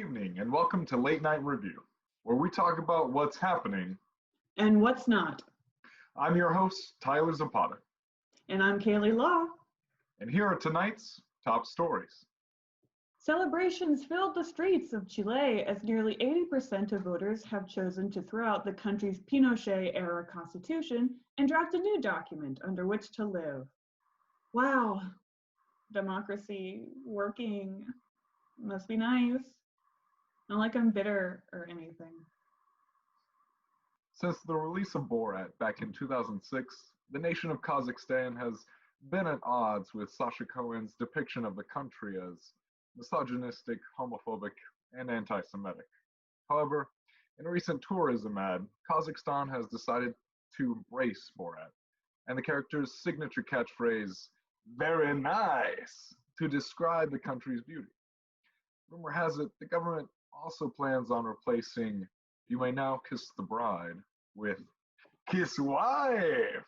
evening, and welcome to Late Night Review, where we talk about what's happening. And what's not. I'm your host, Tyler Zapata. And I'm Kaylee Law. And here are tonight's top stories. Celebrations filled the streets of Chile as nearly 80% of voters have chosen to throw out the country's Pinochet-era constitution and draft a new document under which to live. Wow, democracy working. Must be nice. Not like I'm bitter or anything. Since the release of Borat back in 2006, the nation of Kazakhstan has been at odds with Sacha Cohen's depiction of the country as misogynistic, homophobic, and anti-Semitic. However, in a recent tourism ad, Kazakhstan has decided to embrace Borat and the character's signature catchphrase, "Very nice," to describe the country's beauty. Rumor has it the government also plans on replacing "You May Now Kiss the Bride" with "Kiss Wife."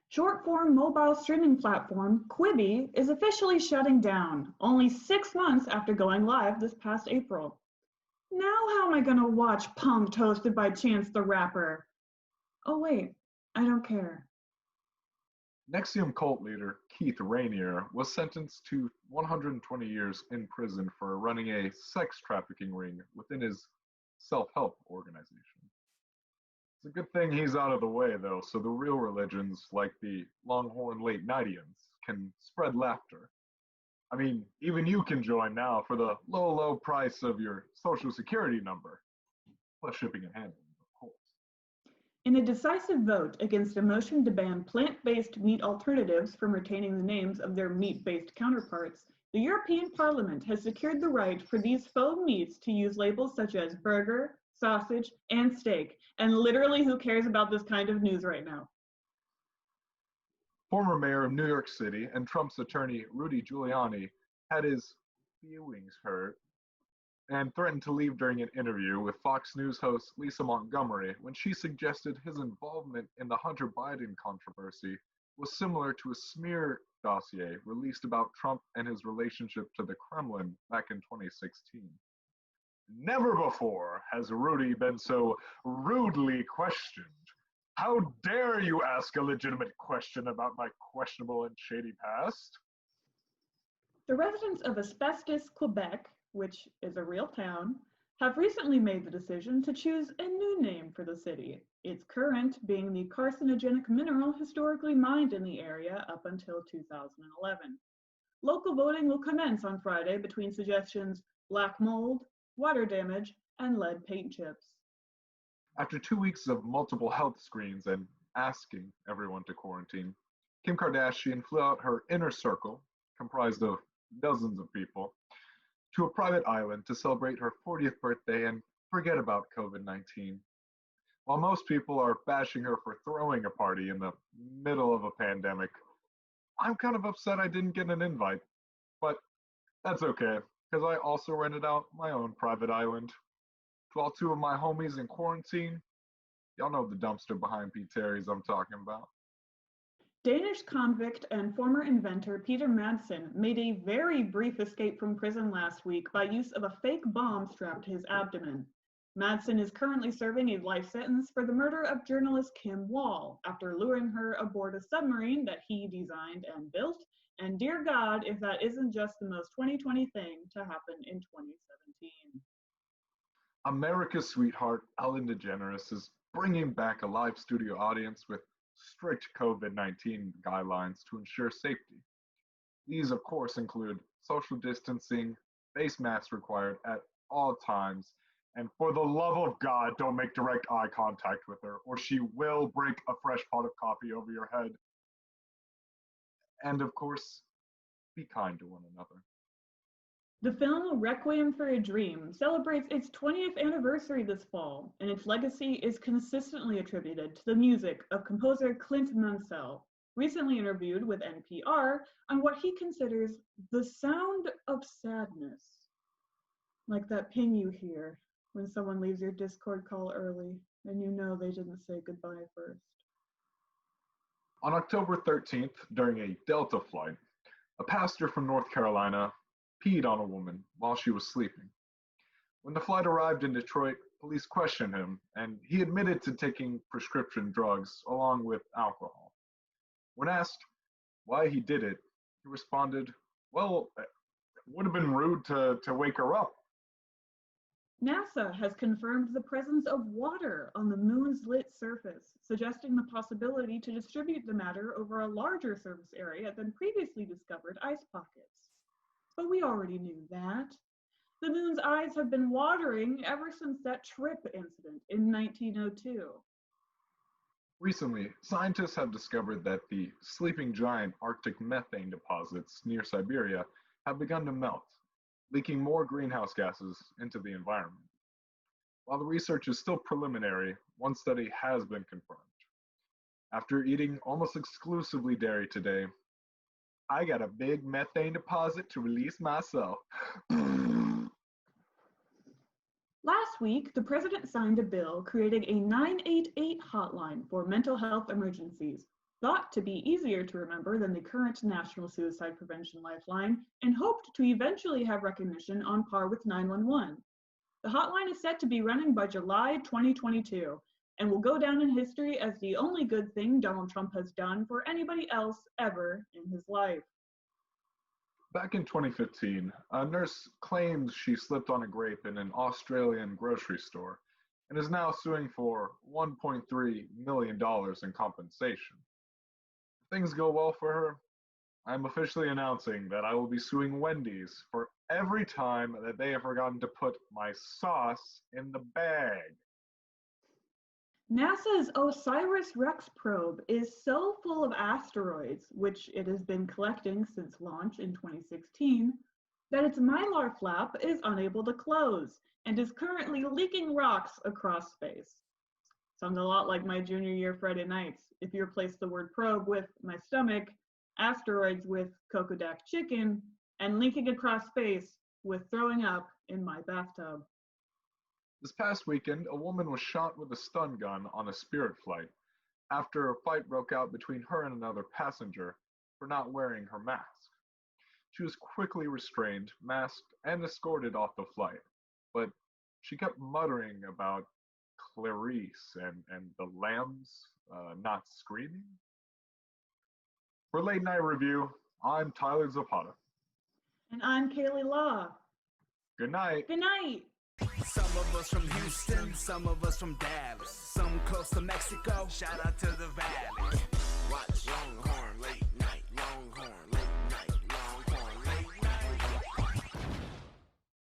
Short-form mobile streaming platform Quibi is officially shutting down, only 6 months after going live this past April. Now how am I gonna watch Punk'd hosted by Chance the Rapper? Oh wait, I don't care. NXIVM cult leader Keith Rainier was sentenced to 120 years in prison for running a sex trafficking ring within his self-help organization. It's a good thing he's out of the way, though, so the real religions, like the Longhorn LateNightians, can spread laughter. I mean, even you can join now for the low, low price of your social security number, plus shipping and handling, of course. In a decisive vote against a motion to ban plant-based meat alternatives from retaining the names of their meat-based counterparts, the European Parliament has secured the right for these faux meats to use labels such as burger, sausage, and steak. And literally, who cares about this kind of news right now? Former mayor of New York City and Trump's attorney Rudy Giuliani had his feelings hurt and threatened to leave during an interview with Fox News host Lisa Montgomery when she suggested his involvement in the Hunter Biden controversy was similar to a smear dossier released about Trump and his relationship to the Kremlin back in 2016. Never before has Rudy been so rudely questioned. How dare you ask a legitimate question about my questionable and shady past? The residents of Asbestos, Quebec, which is a real town, have recently made the decision to choose a new name for the city, its current being the carcinogenic mineral historically mined in the area up until 2011. Local voting will commence on Friday between suggestions black mold, water damage, and lead paint chips. After 2 weeks of multiple health screens and asking everyone to quarantine, Kim Kardashian flew out her inner circle, comprised of dozens of people, to a private island to celebrate her 40th birthday and forget about COVID-19. While most people are bashing her for throwing a party in the middle of a pandemic, I'm kind of upset I didn't get an invite. But that's okay, because I also rented out my own private island. To all 2 of my homies in quarantine, y'all know the dumpster behind Pete Terry's I'm talking about. Danish convict and former inventor Peter Madsen made a very brief escape from prison last week by use of a fake bomb strapped to his abdomen. Madsen is currently serving a life sentence for the murder of journalist Kim Wall after luring her aboard a submarine that he designed and built. And dear God, if that isn't just the most 2020 thing to happen in 2017. America's sweetheart, Ellen DeGeneres, is bringing back a live studio audience with strict COVID-19 guidelines to ensure safety. These, of course, include social distancing, face masks required at all times, and for the love of God, don't make direct eye contact with her, or she will break a fresh pot of coffee over your head. And of course, be kind to one another. The film Requiem for a Dream celebrates its 20th anniversary this fall, and its legacy is consistently attributed to the music of composer Clint Mansell, recently interviewed with NPR on what he considers the sound of sadness. Like that ping you hear when someone leaves your Discord call early and you know they didn't say goodbye first. On October 13th, during a Delta flight, a pastor from North Carolina peed on a woman while she was sleeping. When the flight arrived in Detroit, police questioned him, and he admitted to taking prescription drugs along with alcohol. When asked why he did it, he responded, "Well, it would have been rude to wake her up." NASA has confirmed the presence of water on the moon's lit surface, suggesting the possibility to distribute the matter over a larger surface area than previously discovered ice pockets. But we already knew that. The moon's eyes have been watering ever since that trip incident in 1902. Recently, scientists have discovered that the sleeping giant Arctic methane deposits near Siberia have begun to melt, leaking more greenhouse gases into the environment. While the research is still preliminary, one study has been confirmed. After eating almost exclusively dairy today, I got a big methane deposit to release myself. Last week, the president signed a bill creating a 988 hotline for mental health emergencies, thought to be easier to remember than the current National Suicide Prevention Lifeline, and hoped to eventually have recognition on par with 911. The hotline is set to be running by July 2022 and will go down in history as the only good thing Donald Trump has done for anybody else ever in his life. Back in 2015, a nurse claims she slipped on a grape in an Australian grocery store and is now suing for $1.3 million in compensation. If things go well for her, I'm officially announcing that I will be suing Wendy's for every time that they have forgotten to put my sauce in the bag. NASA's OSIRIS-REx probe is so full of asteroids, which it has been collecting since launch in 2016, that its mylar flap is unable to close and is currently leaking rocks across space. Sounds a lot like my junior year Friday nights. If you replace the word probe with my stomach, asteroids with Kokodak chicken, and leaking across space with throwing up in my bathtub. This past weekend, a woman was shot with a stun gun on a Spirit flight after a fight broke out between her and another passenger for not wearing her mask. She was quickly restrained, masked, and escorted off the flight, but she kept muttering about Clarice and the lambs not screaming. For Late Night Review, I'm Tyler Zapata. And I'm Kaylee Law. Good night. Good night. Some of us from Houston, some of us from Dallas, some close to Mexico. Shout out to the valley. Watch Longhorn.